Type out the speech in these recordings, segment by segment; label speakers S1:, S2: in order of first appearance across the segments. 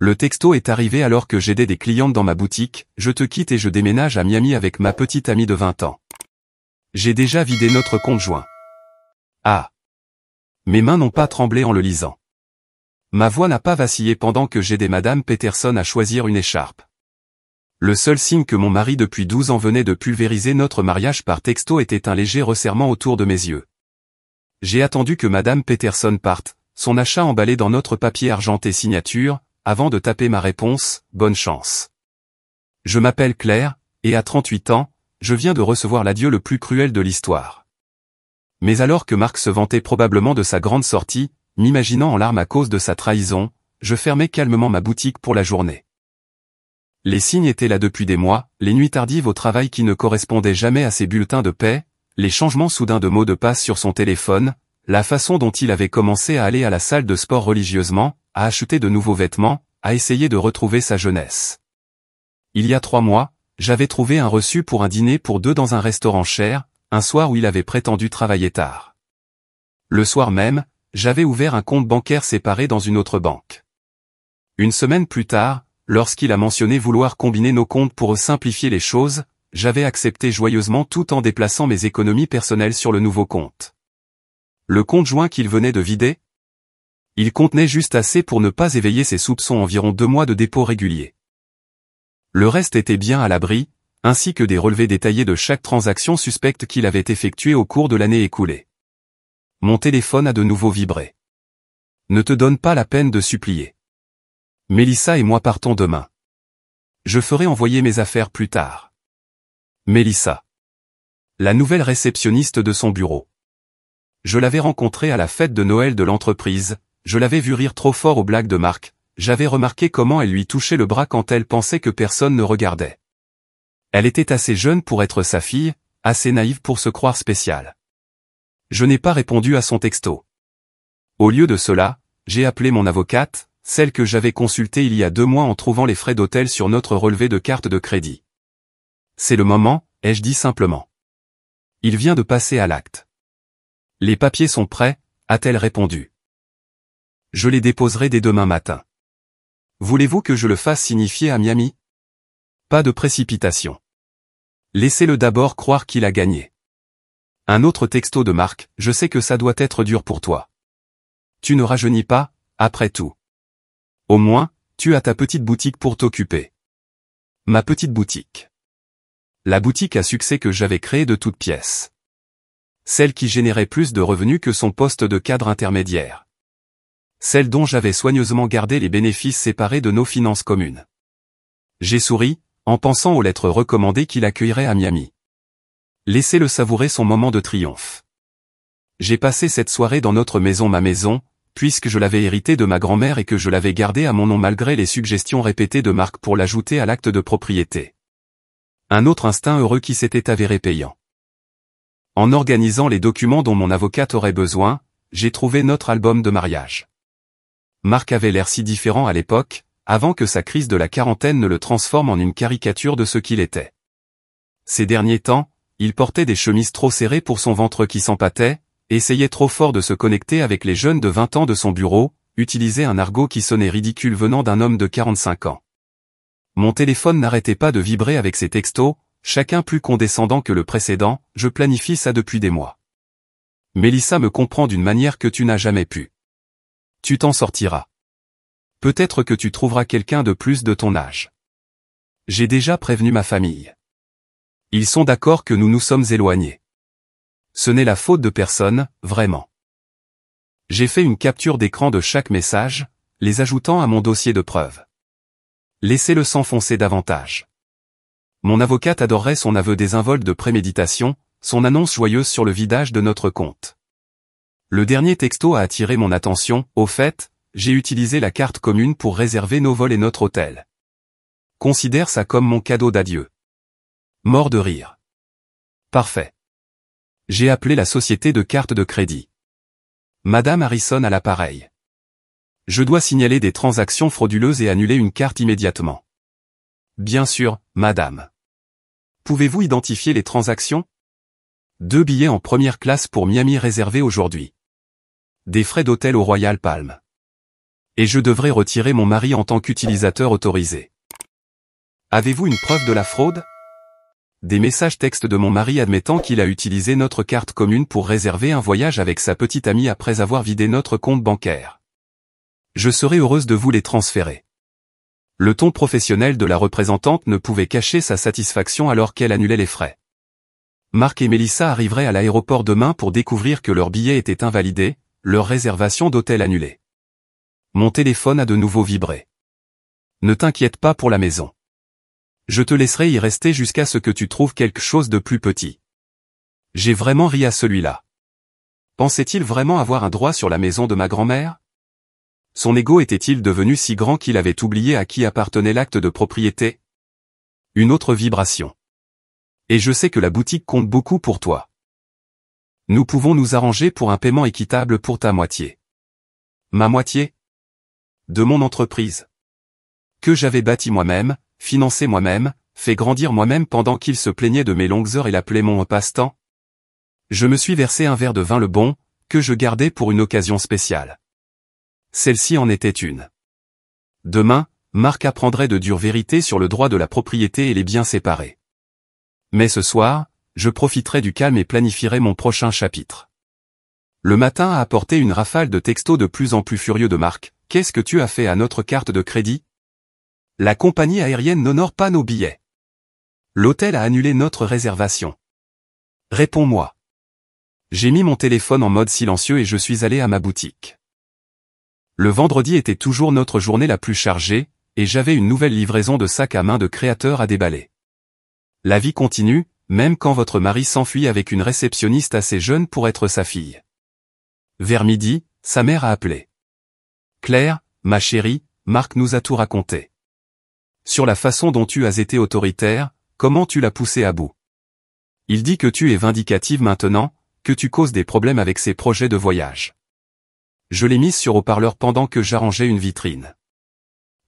S1: Le texto est arrivé alors que j'aidais des clientes dans ma boutique, je te quitte et je déménage à Miami avec ma petite amie de 20 ans. J'ai déjà vidé notre compte joint. Ah. Mes mains n'ont pas tremblé en le lisant. Ma voix n'a pas vacillé pendant que j'aidais Madame Peterson à choisir une écharpe. Le seul signe que mon mari depuis 12 ans venait de pulvériser notre mariage par texto était un léger resserrement autour de mes yeux. J'ai attendu que Madame Peterson parte, son achat emballé dans notre papier argenté signature, avant de taper ma réponse, bonne chance. Je m'appelle Claire, et à 38 ans, je viens de recevoir l'adieu le plus cruel de l'histoire. Mais alors que Marc se vantait probablement de sa grande sortie, m'imaginant en larmes à cause de sa trahison, je fermais calmement ma boutique pour la journée. Les signes étaient là depuis des mois, les nuits tardives au travail qui ne correspondaient jamais à ses bulletins de paie, les changements soudains de mots de passe sur son téléphone, la façon dont il avait commencé à aller à la salle de sport religieusement, à acheter de nouveaux vêtements, à essayer de retrouver sa jeunesse. Il y a 3 mois, j'avais trouvé un reçu pour un dîner pour 2 dans un restaurant cher, un soir où il avait prétendu travailler tard. Le soir même, j'avais ouvert un compte bancaire séparé dans une autre banque. Une semaine plus tard, lorsqu'il a mentionné vouloir combiner nos comptes pour simplifier les choses, j'avais accepté joyeusement tout en déplaçant mes économies personnelles sur le nouveau compte. Le compte joint qu'il venait de vider? Il contenait juste assez pour ne pas éveiller ses soupçons environ 2 mois de dépôt régulier. Le reste était bien à l'abri, ainsi que des relevés détaillés de chaque transaction suspecte qu'il avait effectuée au cours de l'année écoulée. Mon téléphone a de nouveau vibré. Ne te donne pas la peine de supplier. Mélissa et moi partons demain. Je ferai envoyer mes affaires plus tard. Mélissa. La nouvelle réceptionniste de son bureau. Je l'avais rencontrée à la fête de Noël de l'entreprise, je l'avais vue rire trop fort aux blagues de Marc, j'avais remarqué comment elle lui touchait le bras quand elle pensait que personne ne regardait. Elle était assez jeune pour être sa fille, assez naïve pour se croire spéciale. Je n'ai pas répondu à son texto. Au lieu de cela, j'ai appelé mon avocate, celle que j'avais consultée il y a 2 mois en trouvant les frais d'hôtel sur notre relevé de carte de crédit. C'est le moment, ai-je dit simplement. Il vient de passer à l'acte. Les papiers sont prêts, a-t-elle répondu. Je les déposerai dès demain matin. Voulez-vous que je le fasse signifier à Miami? Pas de précipitation. Laissez-le d'abord croire qu'il a gagné. Un autre texto de Marc, je sais que ça doit être dur pour toi. Tu ne rajeunis pas, après tout. Au moins, tu as ta petite boutique pour t'occuper. Ma petite boutique. La boutique à succès que j'avais créée de toutes pièces. Celle qui générait plus de revenus que son poste de cadre intermédiaire. Celle dont j'avais soigneusement gardé les bénéfices séparés de nos finances communes. J'ai souri, en pensant aux lettres recommandées qu'il accueillerait à Miami. Laissez-le savourer son moment de triomphe. J'ai passé cette soirée dans notre maison, ma maison, puisque je l'avais héritée de ma grand-mère et que je l'avais gardée à mon nom malgré les suggestions répétées de Marc pour l'ajouter à l'acte de propriété. Un autre instinct heureux qui s'était avéré payant. En organisant les documents dont mon avocate aurait besoin, j'ai trouvé notre album de mariage. Marc avait l'air si différent à l'époque, avant que sa crise de la quarantaine ne le transforme en une caricature de ce qu'il était. Ces derniers temps, il portait des chemises trop serrées pour son ventre qui s'empâtait, essayait trop fort de se connecter avec les jeunes de 20 ans de son bureau, utilisait un argot qui sonnait ridicule venant d'un homme de 45 ans. Mon téléphone n'arrêtait pas de vibrer avec ses textos, chacun plus condescendant que le précédent, je planifie ça depuis des mois. Mélissa me comprend d'une manière que tu n'as jamais pu. Tu t'en sortiras. Peut-être que tu trouveras quelqu'un de plus de ton âge. J'ai déjà prévenu ma famille. Ils sont d'accord que nous nous sommes éloignés. Ce n'est la faute de personne, vraiment. J'ai fait une capture d'écran de chaque message, les ajoutant à mon dossier de preuves. Laissez-le s'enfoncer davantage. Mon avocate adorerait son aveu désinvolte de préméditation, son annonce joyeuse sur le vidage de notre compte. Le dernier texto a attiré mon attention, au fait, j'ai utilisé la carte commune pour réserver nos vols et notre hôtel. Considère ça comme mon cadeau d'adieu. Mort de rire. Parfait. J'ai appelé la société de cartes de crédit. Madame Harrison à l'appareil. Je dois signaler des transactions frauduleuses et annuler une carte immédiatement. Bien sûr, madame. Pouvez-vous identifier les transactions? 2 billets en première classe pour Miami réservés aujourd'hui. Des frais d'hôtel au Royal Palm. Et je devrais retirer mon mari en tant qu'utilisateur autorisé. Avez-vous une preuve de la fraude? Des messages textes de mon mari admettant qu'il a utilisé notre carte commune pour réserver un voyage avec sa petite amie après avoir vidé notre compte bancaire. Je serais heureuse de vous les transférer. Le ton professionnel de la représentante ne pouvait cacher sa satisfaction alors qu'elle annulait les frais. Marc et Mélissa arriveraient à l'aéroport demain pour découvrir que leur billet était invalidé, leur réservation d'hôtel annulée. Mon téléphone a de nouveau vibré. Ne t'inquiète pas pour la maison. Je te laisserai y rester jusqu'à ce que tu trouves quelque chose de plus petit. J'ai vraiment ri à celui-là. Pensait-il vraiment avoir un droit sur la maison de ma grand-mère? Son ego était-il devenu si grand qu'il avait oublié à qui appartenait l'acte de propriété? Une autre vibration. Et je sais que la boutique compte beaucoup pour toi. Nous pouvons nous arranger pour un paiement équitable pour ta moitié. Ma moitié? De mon entreprise. Que j'avais bâti moi-même, financé moi-même, fait grandir moi-même pendant qu'il se plaignait de mes longues heures et l'appelait mon passe-temps. Je me suis versé un verre de vin le bon, que je gardais pour une occasion spéciale. Celle-ci en était une. Demain, Marc apprendrait de dures vérités sur le droit de la propriété et les biens séparés. Mais ce soir, je profiterai du calme et planifierai mon prochain chapitre. Le matin a apporté une rafale de textos de plus en plus furieux de Marc. Qu'est-ce que tu as fait à notre carte de crédit? La compagnie aérienne n'honore pas nos billets. L'hôtel a annulé notre réservation. Réponds-moi. J'ai mis mon téléphone en mode silencieux et je suis allé à ma boutique. Le vendredi était toujours notre journée la plus chargée, et j'avais une nouvelle livraison de sacs à main de créateurs à déballer. La vie continue, même quand votre mari s'enfuit avec une réceptionniste assez jeune pour être sa fille. Vers midi, sa mère a appelé. Claire, ma chérie, Marc nous a tout raconté. Sur la façon dont tu as été autoritaire, comment tu l'as poussé à bout. Il dit que tu es vindicative maintenant, que tu causes des problèmes avec ses projets de voyage. Je l'ai mise sur haut-parleur pendant que j'arrangeais une vitrine.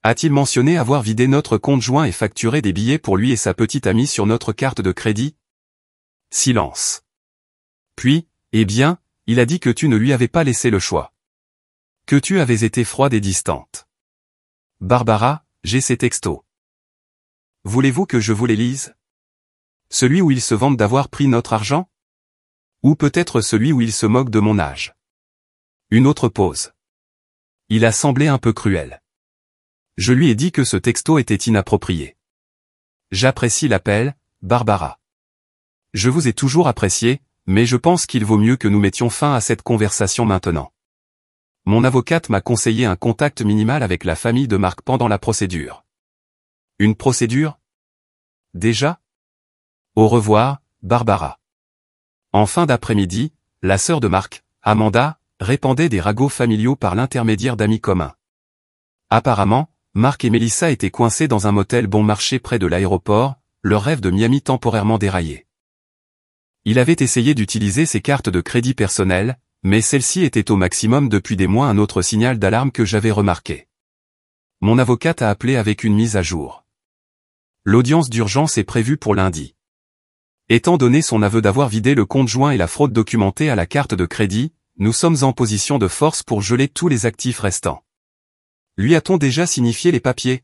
S1: A-t-il mentionné avoir vidé notre compte joint et facturé des billets pour lui et sa petite amie sur notre carte de crédit? Silence. Puis, eh bien, il a dit que tu ne lui avais pas laissé le choix. Que tu avais été froide et distante. Barbara, j'ai ces textos. Voulez-vous que je vous les lise? Celui où il se vante d'avoir pris notre argent? Ou peut-être celui où il se moque de mon âge? Une autre pause. Il a semblé un peu cruel. Je lui ai dit que ce texto était inapproprié. J'apprécie l'appel, Barbara. Je vous ai toujours apprécié, mais je pense qu'il vaut mieux que nous mettions fin à cette conversation maintenant. Mon avocate m'a conseillé un contact minimal avec la famille de Marc pendant la procédure. Une procédure? Déjà? Au revoir, Barbara. En fin d'après-midi, la sœur de Marc, Amanda, répandait des ragots familiaux par l'intermédiaire d'amis communs. Apparemment, Marc et Mélissa étaient coincés dans un motel bon marché près de l'aéroport, leur rêve de Miami temporairement déraillé. Il avait essayé d'utiliser ses cartes de crédit personnelles, mais celle-ci était au maximum depuis des mois, un autre signal d'alarme que j'avais remarqué. Mon avocate a appelé avec une mise à jour. L'audience d'urgence est prévue pour lundi. Étant donné son aveu d'avoir vidé le compte joint et la fraude documentée à la carte de crédit, nous sommes en position de force pour geler tous les actifs restants. Lui a-t-on déjà signifié les papiers?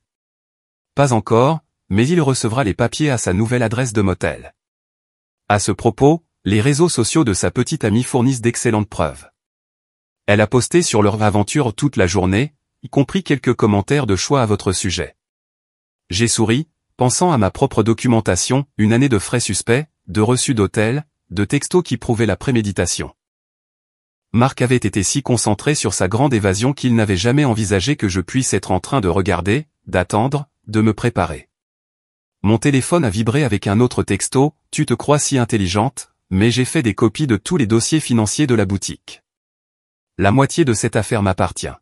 S1: Pas encore, mais il recevra les papiers à sa nouvelle adresse de motel. À ce propos, les réseaux sociaux de sa petite amie fournissent d'excellentes preuves. Elle a posté sur leur aventure toute la journée, y compris quelques commentaires de choix à votre sujet. J'ai souri, pensant à ma propre documentation, une année de frais suspects, de reçus d'hôtel, de textos qui prouvaient la préméditation. Marc avait été si concentré sur sa grande évasion qu'il n'avait jamais envisagé que je puisse être en train de regarder, d'attendre, de me préparer. Mon téléphone a vibré avec un autre texto, tu te crois si intelligente, mais j'ai fait des copies de tous les dossiers financiers de la boutique. La moitié de cette affaire m'appartient.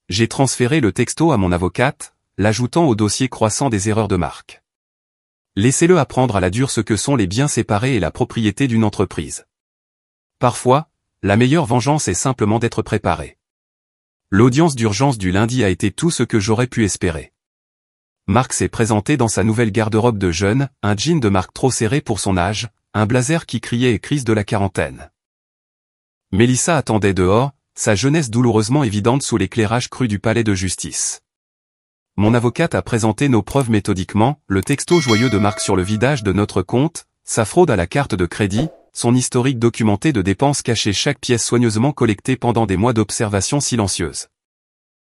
S1: J'ai transféré le texto à mon avocate, l'ajoutant au dossier croissant des erreurs de Marc. Laissez-le apprendre à la dure ce que sont les biens séparés et la propriété d'une entreprise. Parfois, la meilleure vengeance est simplement d'être préparé. L'audience d'urgence du lundi a été tout ce que j'aurais pu espérer. Marc s'est présenté dans sa nouvelle garde-robe de jeune, un jean de marque trop serré pour son âge, un blazer qui criait et crise de la quarantaine. Mélissa attendait dehors, sa jeunesse douloureusement évidente sous l'éclairage cru du palais de justice. Mon avocate a présenté nos preuves méthodiquement, le texto joyeux de Marc sur le vidage de notre compte, sa fraude à la carte de crédit, son historique documenté de dépenses cachées, chaque pièce soigneusement collectée pendant des mois d'observation silencieuse.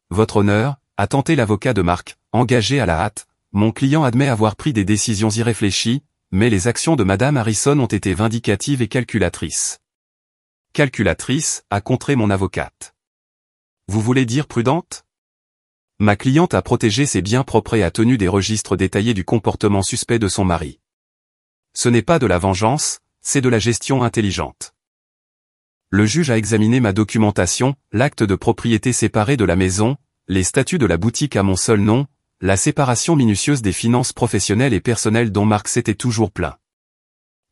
S1: Votre honneur, a tenté l'avocat de Marc, engagé à la hâte, mon client admet avoir pris des décisions irréfléchies, mais les actions de Madame Harrison ont été vindicatives et calculatrices. Calculatrice, a contré mon avocate. Vous voulez dire prudente? Ma cliente a protégé ses biens propres et a tenu des registres détaillés du comportement suspect de son mari. Ce n'est pas de la vengeance, c'est de la gestion intelligente. Le juge a examiné ma documentation, l'acte de propriété séparé de la maison, les statuts de la boutique à mon seul nom, la séparation minutieuse des finances professionnelles et personnelles dont Marc s'était toujours plaint.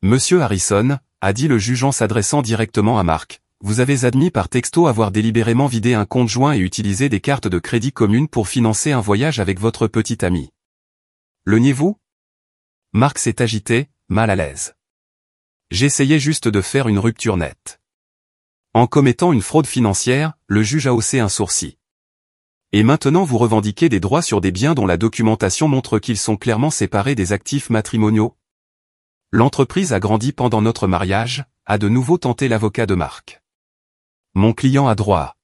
S1: Monsieur Harrison, a dit le juge en s'adressant directement à Marc, vous avez admis par texto avoir délibérément vidé un compte joint et utilisé des cartes de crédit communes pour financer un voyage avec votre petite amie. Le niez-vous? Marc s'est agité, mal à l'aise. J'essayais juste de faire une rupture nette. En commettant une fraude financière, le juge a haussé un sourcil. Et maintenant vous revendiquez des droits sur des biens dont la documentation montre qu'ils sont clairement séparés des actifs matrimoniaux? L'entreprise a grandi pendant notre mariage, a de nouveau tenté l'avocat de Marc. Mon client a droit.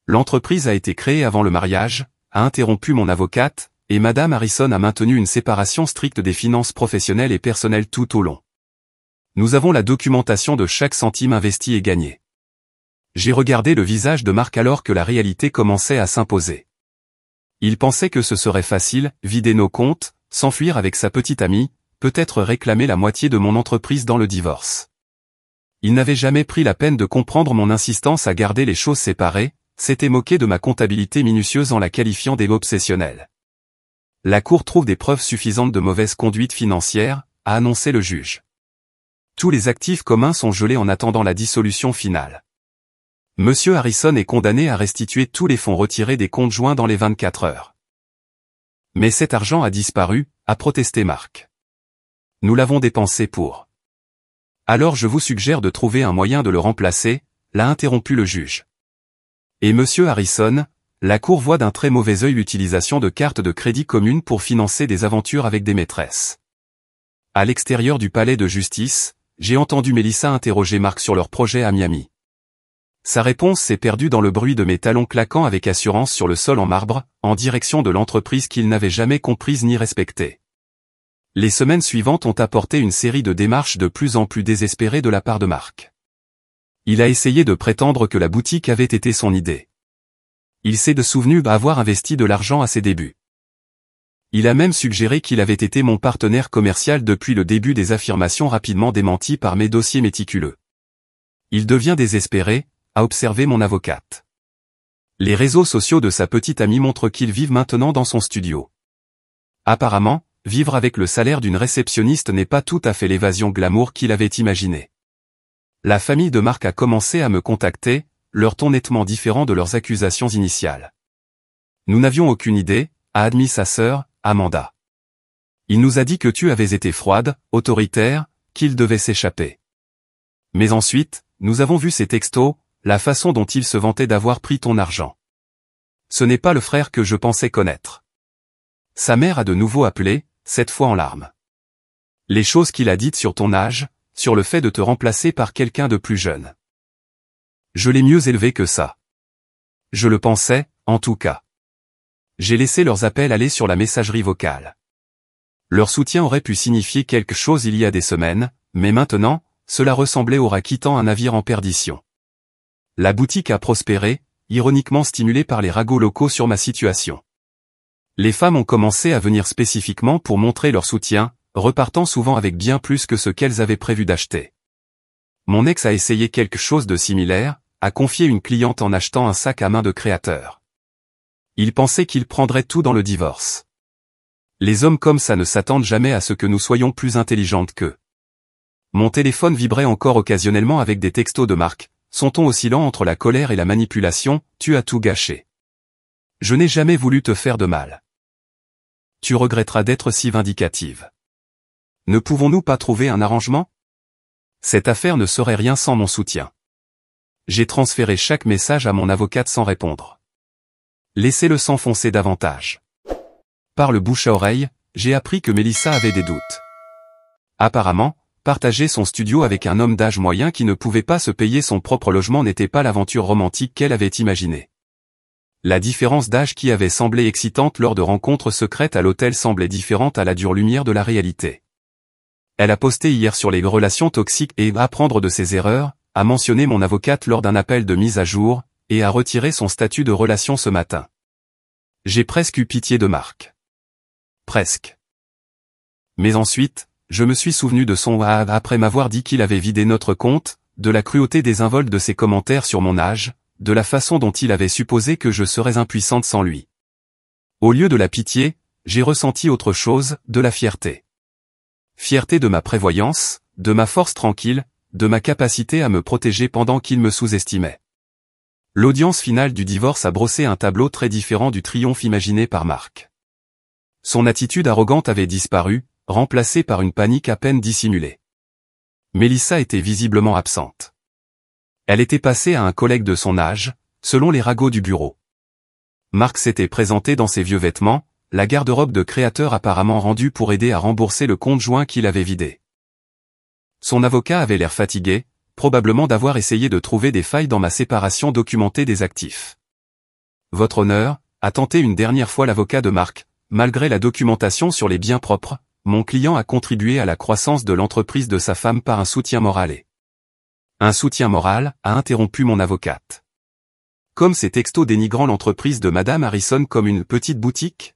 S1: L'entreprise a été créée avant le mariage, a interrompu mon avocate, et Madame Harrison a maintenu une séparation stricte des finances professionnelles et personnelles tout au long. Nous avons la documentation de chaque centime investi et gagné. J'ai regardé le visage de Marc alors que la réalité commençait à s'imposer. Il pensait que ce serait facile, vider nos comptes, s'enfuir avec sa petite amie, peut-être réclamer la moitié de mon entreprise dans le divorce. Il n'avait jamais pris la peine de comprendre mon insistance à garder les choses séparées, s'était moqué de ma comptabilité minutieuse en la qualifiant d'obsessionnelle. La Cour trouve des preuves suffisantes de mauvaise conduite financière, a annoncé le juge. Tous les actifs communs sont gelés en attendant la dissolution finale. Monsieur Harrison est condamné à restituer tous les fonds retirés des comptes joints dans les 24 heures. Mais cet argent a disparu, a protesté Marc. Nous l'avons dépensé pour. Alors je vous suggère de trouver un moyen de le remplacer, l'a interrompu le juge. Et monsieur Harrison, la Cour voit d'un très mauvais œil l'utilisation de cartes de crédit communes pour financer des aventures avec des maîtresses. À l'extérieur du palais de justice, j'ai entendu Mélissa interroger Marc sur leur projet à Miami. Sa réponse s'est perdue dans le bruit de mes talons claquant avec assurance sur le sol en marbre, en direction de l'entreprise qu'il n'avait jamais comprise ni respectée. Les semaines suivantes ont apporté une série de démarches de plus en plus désespérées de la part de Marc. Il a essayé de prétendre que la boutique avait été son idée. Il s'est souvenu avoir investi de l'argent à ses débuts. Il a même suggéré qu'il avait été mon partenaire commercial depuis le début, des affirmations rapidement démenties par mes dossiers méticuleux. Il devient désespéré, a observé mon avocate. Les réseaux sociaux de sa petite amie montrent qu'ils vivent maintenant dans son studio. Apparemment, vivre avec le salaire d'une réceptionniste n'est pas tout à fait l'évasion glamour qu'il avait imaginée. La famille de Marc a commencé à me contacter, leur ton nettement différent de leurs accusations initiales. Nous n'avions aucune idée, a admis sa sœur, Amanda. Il nous a dit que tu avais été froide, autoritaire, qu'il devait s'échapper. Mais ensuite, nous avons vu ses textos, la façon dont il se vantait d'avoir pris ton argent. Ce n'est pas le frère que je pensais connaître. Sa mère a de nouveau appelé, cette fois en larmes. Les choses qu'il a dites sur ton âge, sur le fait de te remplacer par quelqu'un de plus jeune. Je l'ai mieux élevé que ça. Je le pensais, en tout cas. J'ai laissé leurs appels aller sur la messagerie vocale. Leur soutien aurait pu signifier quelque chose il y a des semaines, mais maintenant, cela ressemblait au rat quittant un navire en perdition. La boutique a prospéré, ironiquement stimulée par les ragots locaux sur ma situation. Les femmes ont commencé à venir spécifiquement pour montrer leur soutien, repartant souvent avec bien plus que ce qu'elles avaient prévu d'acheter. Mon ex a essayé quelque chose de similaire, a confié une cliente en achetant un sac à main de créateur. Il pensait qu'il prendrait tout dans le divorce. Les hommes comme ça ne s'attendent jamais à ce que nous soyons plus intelligentes qu'eux. Mon téléphone vibrait encore occasionnellement avec des textos de Marc, son ton oscillant entre la colère et la manipulation, tu as tout gâché. Je n'ai jamais voulu te faire de mal. Tu regretteras d'être si vindicative. Ne pouvons-nous pas trouver un arrangement? Cette affaire ne serait rien sans mon soutien. J'ai transféré chaque message à mon avocate sans répondre. Laissez-le s'enfoncer davantage. Par le bouche à oreille, j'ai appris que Mélissa avait des doutes. Apparemment, partager son studio avec un homme d'âge moyen qui ne pouvait pas se payer son propre logement n'était pas l'aventure romantique qu'elle avait imaginée. La différence d'âge qui avait semblé excitante lors de rencontres secrètes à l'hôtel semblait différente à la dure lumière de la réalité. Elle a posté hier sur les relations toxiques et apprendre de ses erreurs, a mentionné mon avocate lors d'un appel de mise à jour, et a retiré son statut de relation ce matin. J'ai presque eu pitié de Marc. Presque. Mais ensuite, je me suis souvenu de son après m'avoir dit qu'il avait vidé notre compte, de la cruauté désinvolte de ses commentaires sur mon âge, de la façon dont il avait supposé que je serais impuissante sans lui. Au lieu de la pitié, j'ai ressenti autre chose, de la fierté. Fierté de ma prévoyance, de ma force tranquille, de ma capacité à me protéger pendant qu'il me sous-estimait. L'audience finale du divorce a brossé un tableau très différent du triomphe imaginé par Marc. Son attitude arrogante avait disparu, remplacée par une panique à peine dissimulée. Mélissa était visiblement absente. Elle était passée à un collègue de son âge, selon les ragots du bureau. Marc s'était présenté dans ses vieux vêtements, la garde-robe de créateur apparemment rendue pour aider à rembourser le compte joint qu'il avait vidé. Son avocat avait l'air fatigué, probablement d'avoir essayé de trouver des failles dans ma séparation documentée des actifs. Votre honneur, a tenté une dernière fois l'avocat de Marc, malgré la documentation sur les biens propres, mon client a contribué à la croissance de l'entreprise de sa femme par un soutien moral et... Un soutien moral, a interrompu mon avocate. Comme ces textos dénigrant l'entreprise de Madame Harrison comme une petite boutique?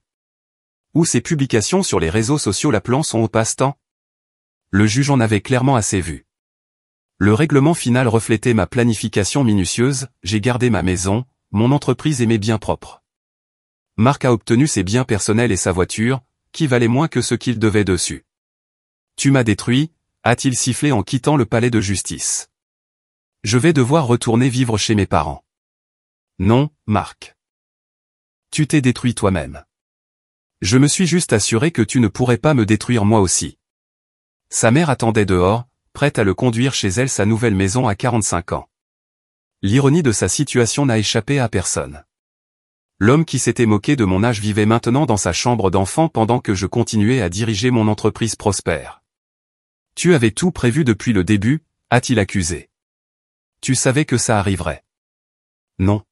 S1: Ou ces publications sur les réseaux sociaux l'appelant son passe-temps? Le juge en avait clairement assez vu. Le règlement final reflétait ma planification minutieuse, j'ai gardé ma maison, mon entreprise et mes biens propres. Marc a obtenu ses biens personnels et sa voiture, qui valait moins que ce qu'il devait dessus. Tu m'as détruit, a-t-il sifflé en quittant le palais de justice. Je vais devoir retourner vivre chez mes parents. Non, Marc. Tu t'es détruit toi-même. Je me suis juste assuré que tu ne pourrais pas me détruire moi aussi. Sa mère attendait dehors, prête à le conduire chez elle sa nouvelle maison à 45 ans. L'ironie de sa situation n'a échappé à personne. L'homme qui s'était moqué de mon âge vivait maintenant dans sa chambre d'enfant pendant que je continuais à diriger mon entreprise prospère. Tu avais tout prévu depuis le début, a-t-il accusé. Tu savais que ça arriverait. Non.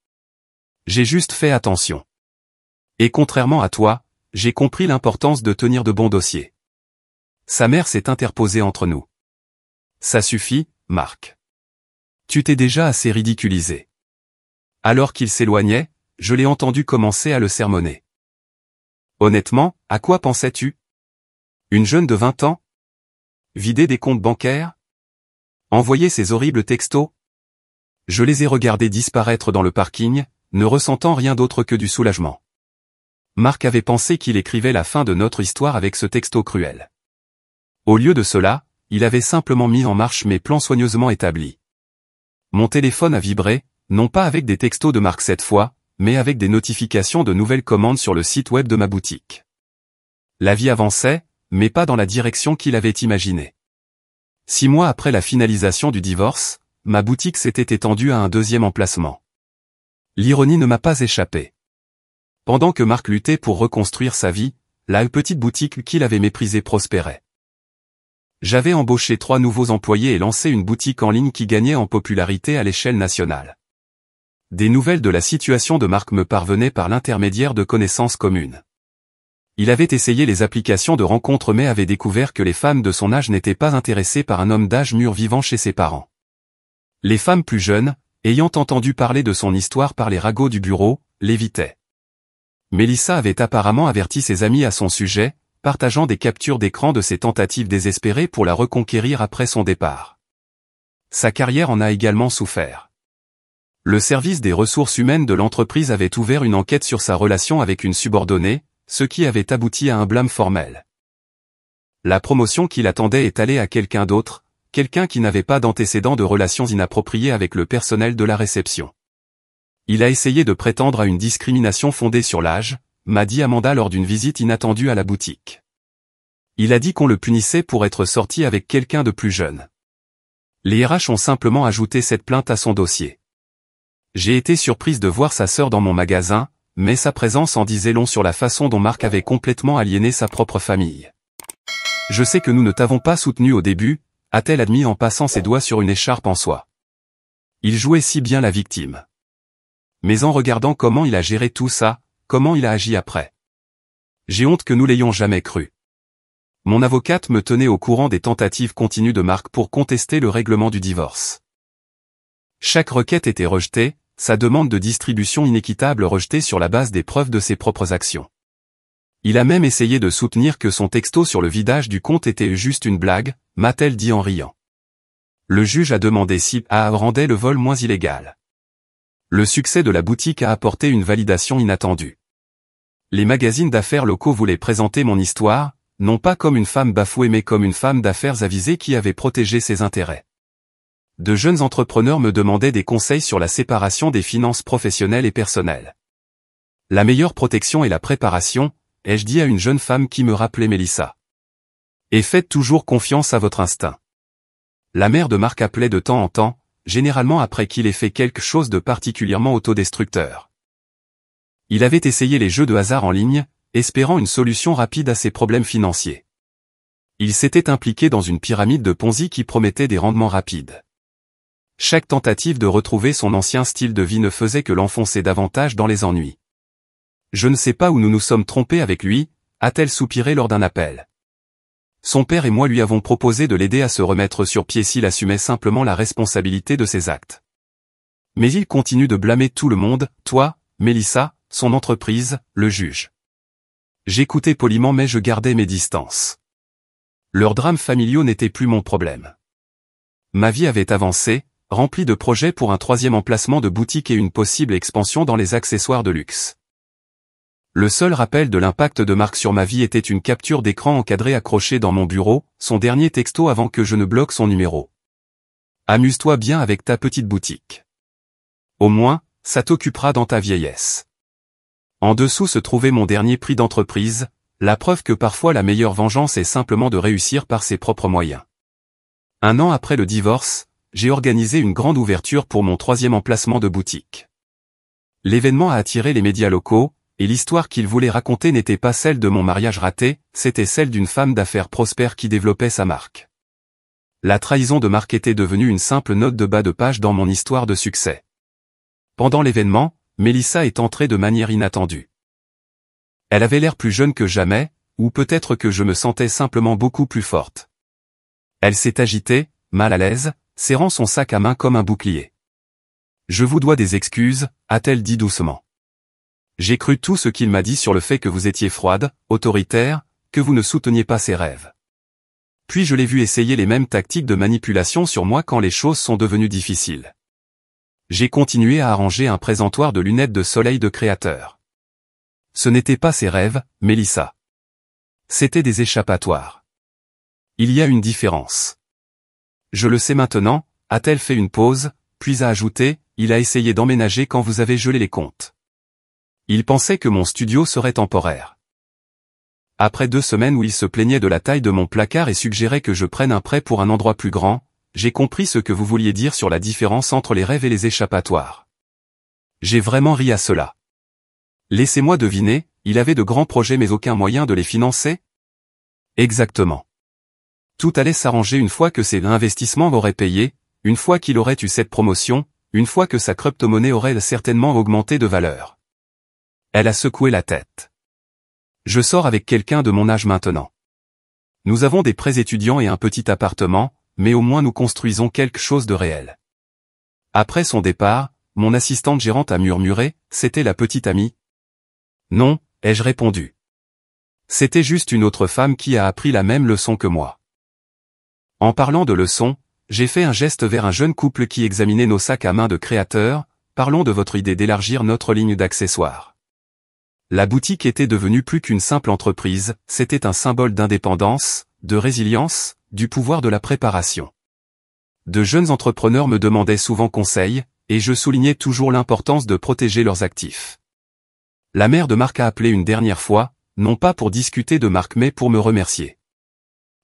S1: J'ai juste fait attention. Et contrairement à toi, j'ai compris l'importance de tenir de bons dossiers. Sa mère s'est interposée entre nous. Ça suffit, Marc. Tu t'es déjà assez ridiculisé. Alors qu'il s'éloignait, je l'ai entendu commencer à le sermonner. Honnêtement, à quoi pensais-tu? Une jeune de 20 ans? Vider des comptes bancaires? Envoyer ces horribles textos? Je les ai regardés disparaître dans le parking, ne ressentant rien d'autre que du soulagement. Marc avait pensé qu'il écrivait la fin de notre histoire avec ce texto cruel. Au lieu de cela, il avait simplement mis en marche mes plans soigneusement établis. Mon téléphone a vibré, non pas avec des textos de Marc cette fois, mais avec des notifications de nouvelles commandes sur le site web de ma boutique. La vie avançait, mais pas dans la direction qu'il avait imaginée. 6 mois après la finalisation du divorce, ma boutique s'était étendue à un deuxième emplacement. L'ironie ne m'a pas échappé. Pendant que Marc luttait pour reconstruire sa vie, la petite boutique qu'il avait méprisée prospérait. J'avais embauché 3 nouveaux employés et lancé une boutique en ligne qui gagnait en popularité à l'échelle nationale. Des nouvelles de la situation de Marc me parvenaient par l'intermédiaire de connaissances communes. Il avait essayé les applications de rencontres mais avait découvert que les femmes de son âge n'étaient pas intéressées par un homme d'âge mûr vivant chez ses parents. Les femmes plus jeunes, ayant entendu parler de son histoire par les ragots du bureau, l'évitaient. Mélissa avait apparemment averti ses amis à son sujet, partageant des captures d'écran de ses tentatives désespérées pour la reconquérir après son départ. Sa carrière en a également souffert. Le service des ressources humaines de l'entreprise avait ouvert une enquête sur sa relation avec une subordonnée, ce qui avait abouti à un blâme formel. La promotion qui l'attendait est allée à quelqu'un d'autre, quelqu'un qui n'avait pas d'antécédents de relations inappropriées avec le personnel de la réception. Il a essayé de prétendre à une discrimination fondée sur l'âge, m'a dit Amanda lors d'une visite inattendue à la boutique. Il a dit qu'on le punissait pour être sorti avec quelqu'un de plus jeune. Les RH ont simplement ajouté cette plainte à son dossier. J'ai été surprise de voir sa sœur dans mon magasin, mais sa présence en disait long sur la façon dont Marc avait complètement aliéné sa propre famille. Je sais que nous ne t'avons pas soutenu au début, a-t-elle admis en passant ses doigts sur une écharpe en soie. Il jouait si bien la victime. Mais en regardant comment il a géré tout ça, comment il a agi après. J'ai honte que nous l'ayons jamais cru. Mon avocate me tenait au courant des tentatives continues de Marc pour contester le règlement du divorce. Chaque requête était rejetée, sa demande de distribution inéquitable rejetée sur la base des preuves de ses propres actions. Il a même essayé de soutenir que son texto sur le vidage du compte était juste une blague, m'a-t-elle dit en riant. Le juge a demandé si A rendait le vol moins illégal. Le succès de la boutique a apporté une validation inattendue. Les magazines d'affaires locaux voulaient présenter mon histoire, non pas comme une femme bafouée mais comme une femme d'affaires avisée qui avait protégé ses intérêts. De jeunes entrepreneurs me demandaient des conseils sur la séparation des finances professionnelles et personnelles. La meilleure protection est la préparation, ai-je dit à une jeune femme qui me rappelait Mélissa. Et faites toujours confiance à votre instinct. La mère de Marc appelait de temps en temps, généralement après qu'il ait fait quelque chose de particulièrement autodestructeur. Il avait essayé les jeux de hasard en ligne, espérant une solution rapide à ses problèmes financiers. Il s'était impliqué dans une pyramide de Ponzi qui promettait des rendements rapides. Chaque tentative de retrouver son ancien style de vie ne faisait que l'enfoncer davantage dans les ennuis. Je ne sais pas où nous nous sommes trompés avec lui, a-t-elle soupiré lors d'un appel. Son père et moi lui avons proposé de l'aider à se remettre sur pied s'il assumait simplement la responsabilité de ses actes. Mais il continue de blâmer tout le monde, toi, Mélissa, son entreprise, le juge. J'écoutais poliment mais je gardais mes distances. Leurs drames familiaux n'étaient plus mon problème. Ma vie avait avancé, remplie de projets pour un 3e emplacement de boutique et une possible expansion dans les accessoires de luxe. Le seul rappel de l'impact de Marc sur ma vie était une capture d'écran encadrée accrochée dans mon bureau, son dernier texto avant que je ne bloque son numéro. Amuse-toi bien avec ta petite boutique. Au moins, ça t'occupera dans ta vieillesse. En dessous se trouvait mon dernier prix d'entreprise, la preuve que parfois la meilleure vengeance est simplement de réussir par ses propres moyens. 1 an après le divorce, j'ai organisé une grande ouverture pour mon 3e emplacement de boutique. L'événement a attiré les médias locaux, et l'histoire qu'il voulait raconter n'était pas celle de mon mariage raté, c'était celle d'une femme d'affaires prospère qui développait sa marque. La trahison de Marc était devenue une simple note de bas de page dans mon histoire de succès. Pendant l'événement, Mélissa est entrée de manière inattendue. Elle avait l'air plus jeune que jamais, ou peut-être que je me sentais simplement beaucoup plus forte. Elle s'est agitée, mal à l'aise, serrant son sac à main comme un bouclier. « Je vous dois des excuses », a-t-elle dit doucement. J'ai cru tout ce qu'il m'a dit sur le fait que vous étiez froide, autoritaire, que vous ne souteniez pas ses rêves. Puis je l'ai vu essayer les mêmes tactiques de manipulation sur moi quand les choses sont devenues difficiles. J'ai continué à arranger un présentoir de lunettes de soleil de créateur. Ce n'était pas ses rêves, Mélissa. C'était des échappatoires. Il y a une différence. Je le sais maintenant, a-t-elle fait une pause, puis a ajouté, il a essayé d'emménager quand vous avez gelé les comptes. Il pensait que mon studio serait temporaire. Après 2 semaines où il se plaignait de la taille de mon placard et suggérait que je prenne un prêt pour un endroit plus grand, j'ai compris ce que vous vouliez dire sur la différence entre les rêves et les échappatoires. J'ai vraiment ri à cela. Laissez-moi deviner, il avait de grands projets mais aucun moyen de les financer? Exactement. Tout allait s'arranger une fois que ses investissements auraient payé, une fois qu'il aurait eu cette promotion, une fois que sa crypto-monnaie aurait certainement augmenté de valeur. Elle a secoué la tête. Je sors avec quelqu'un de mon âge maintenant. Nous avons des prêts étudiants et un petit appartement, mais au moins nous construisons quelque chose de réel. Après son départ, mon assistante gérante a murmuré, c'était la petite amie. Non, ai-je répondu. C'était juste une autre femme qui a appris la même leçon que moi. En parlant de leçon, j'ai fait un geste vers un jeune couple qui examinait nos sacs à main de créateurs, parlons de votre idée d'élargir notre ligne d'accessoires. La boutique était devenue plus qu'une simple entreprise, c'était un symbole d'indépendance, de résilience, du pouvoir de la préparation. De jeunes entrepreneurs me demandaient souvent conseil, et je soulignais toujours l'importance de protéger leurs actifs. La mère de Marc a appelé une dernière fois, non pas pour discuter de Marc mais pour me remercier.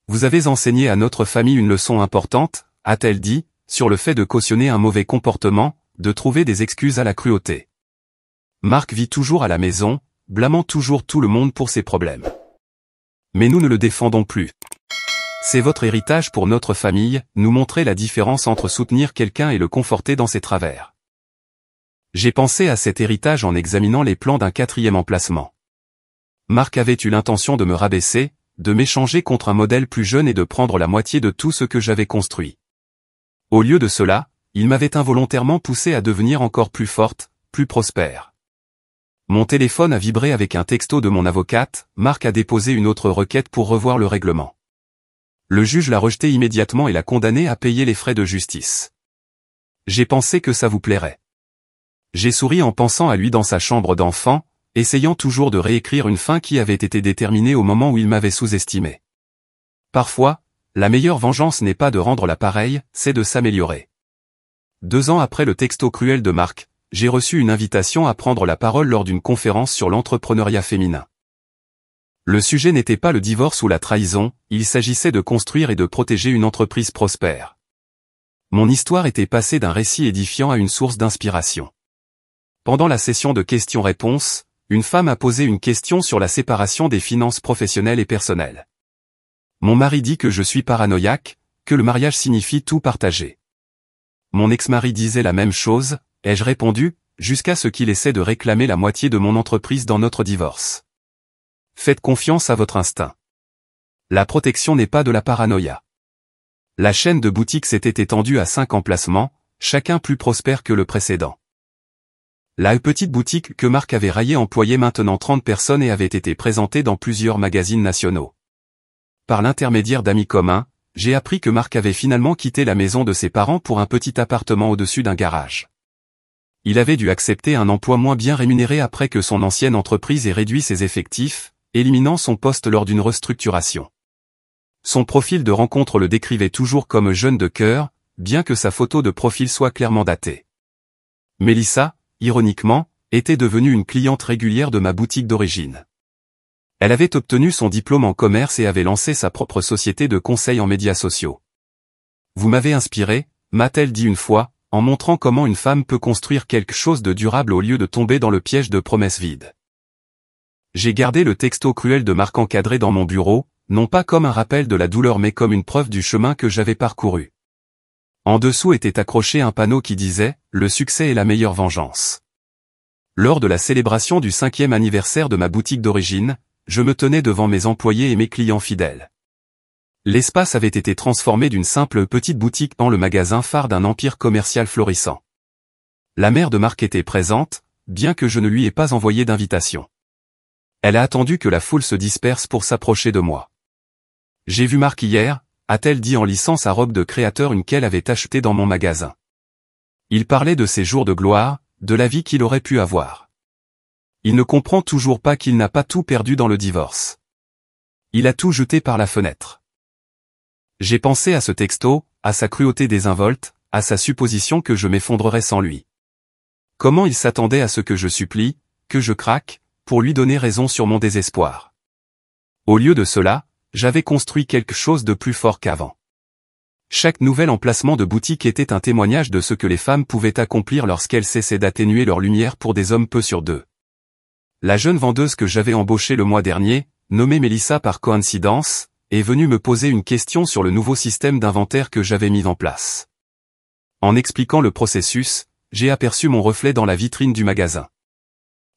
S1: Vous avez enseigné à notre famille une leçon importante, a-t-elle dit, sur le fait de cautionner un mauvais comportement, de trouver des excuses à la cruauté. Marc vit toujours à la maison, blâmant toujours tout le monde pour ses problèmes. Mais nous ne le défendons plus. C'est votre héritage pour notre famille, nous montrer la différence entre soutenir quelqu'un et le conforter dans ses travers. J'ai pensé à cet héritage en examinant les plans d'un 4e emplacement. Marc avait eu l'intention de me rabaisser, de m'échanger contre un modèle plus jeune et de prendre la moitié de tout ce que j'avais construit. Au lieu de cela, il m'avait involontairement poussé à devenir encore plus forte, plus prospère. Mon téléphone a vibré avec un texto de mon avocate, Marc a déposé une autre requête pour revoir le règlement. Le juge l'a rejeté immédiatement et l'a condamné à payer les frais de justice. J'ai pensé que ça vous plairait. J'ai souri en pensant à lui dans sa chambre d'enfant, essayant toujours de réécrire une fin qui avait été déterminée au moment où il m'avait sous-estimé. Parfois, la meilleure vengeance n'est pas de rendre la pareille, c'est de s'améliorer. 2 ans après le texto cruel de Marc, j'ai reçu une invitation à prendre la parole lors d'une conférence sur l'entrepreneuriat féminin. Le sujet n'était pas le divorce ou la trahison, il s'agissait de construire et de protéger une entreprise prospère. Mon histoire était passée d'un récit édifiant à une source d'inspiration. Pendant la session de questions-réponses, une femme a posé une question sur la séparation des finances professionnelles et personnelles. Mon mari dit que je suis paranoïaque, que le mariage signifie tout partager. Mon ex-mari disait la même chose, ai-je répondu, jusqu'à ce qu'il essaie de réclamer la moitié de mon entreprise dans notre divorce. Faites confiance à votre instinct. La protection n'est pas de la paranoïa. La chaîne de boutiques s'était étendue à 5 emplacements, chacun plus prospère que le précédent. La petite boutique que Marc avait raillée employait maintenant 30 personnes et avait été présentée dans plusieurs magazines nationaux. Par l'intermédiaire d'amis communs, j'ai appris que Marc avait finalement quitté la maison de ses parents pour un petit appartement au-dessus d'un garage. Il avait dû accepter un emploi moins bien rémunéré après que son ancienne entreprise ait réduit ses effectifs, éliminant son poste lors d'une restructuration. Son profil de rencontre le décrivait toujours comme jeune de cœur, bien que sa photo de profil soit clairement datée. Mélissa, ironiquement, était devenue une cliente régulière de ma boutique d'origine. Elle avait obtenu son diplôme en commerce et avait lancé sa propre société de conseil en médias sociaux. Vous m'avez inspiré, m'a-t-elle dit une fois, en montrant comment une femme peut construire quelque chose de durable au lieu de tomber dans le piège de promesses vides. J'ai gardé le texto cruel de Marc encadré dans mon bureau, non pas comme un rappel de la douleur mais comme une preuve du chemin que j'avais parcouru. En dessous était accroché un panneau qui disait « Le succès est la meilleure vengeance ». Lors de la célébration du 5e anniversaire de ma boutique d'origine, je me tenais devant mes employés et mes clients fidèles. L'espace avait été transformé d'une simple petite boutique en le magasin phare d'un empire commercial florissant. La mère de Marc était présente, bien que je ne lui ai pas envoyé d'invitation. Elle a attendu que la foule se disperse pour s'approcher de moi. « J'ai vu Marc hier », a-t-elle dit en lissant sa robe de créateur qu'elle avait achetée dans mon magasin. Il parlait de ses jours de gloire, de la vie qu'il aurait pu avoir. Il ne comprend toujours pas qu'il n'a pas tout perdu dans le divorce. Il a tout jeté par la fenêtre. J'ai pensé à ce texto, à sa cruauté désinvolte, à sa supposition que je m'effondrerais sans lui. Comment il s'attendait à ce que je supplie, que je craque, pour lui donner raison sur mon désespoir. Au lieu de cela, j'avais construit quelque chose de plus fort qu'avant. Chaque nouvel emplacement de boutique était un témoignage de ce que les femmes pouvaient accomplir lorsqu'elles cessaient d'atténuer leur lumière pour des hommes peu sur d'eux. La jeune vendeuse que j'avais embauchée le mois dernier, nommée Mélissa par coïncidence, est venue me poser une question sur le nouveau système d'inventaire que j'avais mis en place. En expliquant le processus, j'ai aperçu mon reflet dans la vitrine du magasin.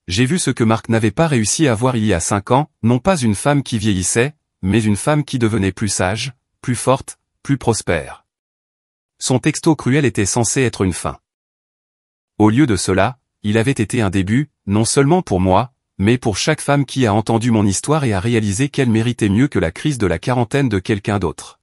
S1: J'ai vu ce que Marc n'avait pas réussi à voir il y a 5 ans, non pas une femme qui vieillissait, mais une femme qui devenait plus sage, plus forte, plus prospère. Son texto cruel était censé être une fin. Au lieu de cela, il avait été un début, non seulement pour moi, mais pour chaque femme qui a entendu mon histoire et a réalisé qu'elle méritait mieux que la crise de la quarantaine de quelqu'un d'autre.